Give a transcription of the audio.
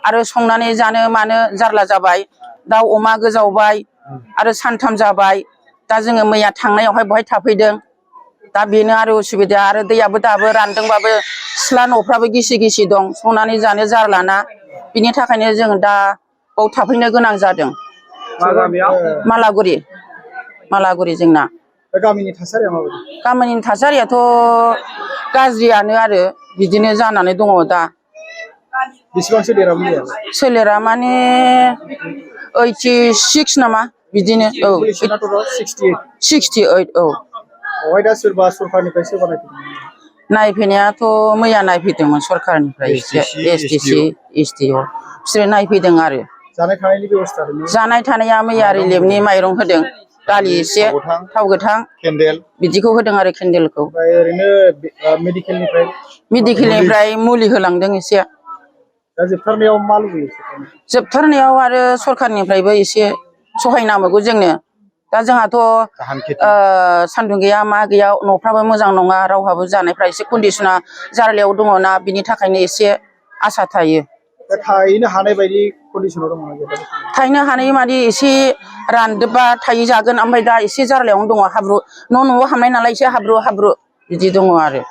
आरो संनानै जानो मानो जारला जाबाय दाउ अमा गोजावबाय आरो सानथाम जाबाय दा जोङो मैया थांनायावहाय बहाय थाफैदों दा बेनो आरो उसुबिदा आरो दैयाबो दाबो रानदोंबाबो सिथ्ला न'फ्राबो गिसि गिसि दं संनानै जानो जारलाना बिनि थाखायनो जों दा बाव थाफैनो गोनां जादों मालागुरि जोंना गामिनि थासारिया माबायदि गामिनि थासारियाथ' गाज्रियानो आरो बिदिनो जानानै दङ दा बेसेबांसो देरामोन सोलेरा माने 86 नामा बिदिनो औ 68 औ बहाय दा सोरबा सरखारनिफ्राय सोरबा नायफैनायाथ' मैया नायफैदोंमोन सरखारनिफ्राय SDO बिसोरो नायफैदों आरो जानाय थानायनि बेबस्था जानाय थानाया मैया रिलिफनि माइरं होदों दालि एसे थाव गोथां केन्डेल बिदिखौ होदों आरो केन्डेलखौ ओरैनो मेडिकेलनिफ्राय मुलि होलांदों एसे दा जोबथारनायाव मा लुबैयो जोबथारनायाव आरो सरखारनिफ्रायबो एसे सहाय नांबावगौ जोंनो दा जोंहाथ' सान्दुं गैया मा गैया न'फ्राबो मोजां नङा रावहाबो जानायफ्रा एसे कन्डिसना जारलायाव दङना बिनि थाखायनो एसे आसा थायो थाहैनो हानाय बायदि कन्डिसनाव दङ थाहैनो हानाय मादि एसे रानदोबबा थाहैजागोन ओमफ्राय दा एसे जारलायावनो दङ हाब्रु न'आव हाबनाय नालाय एसे हाब्रु बिदि दङ आरो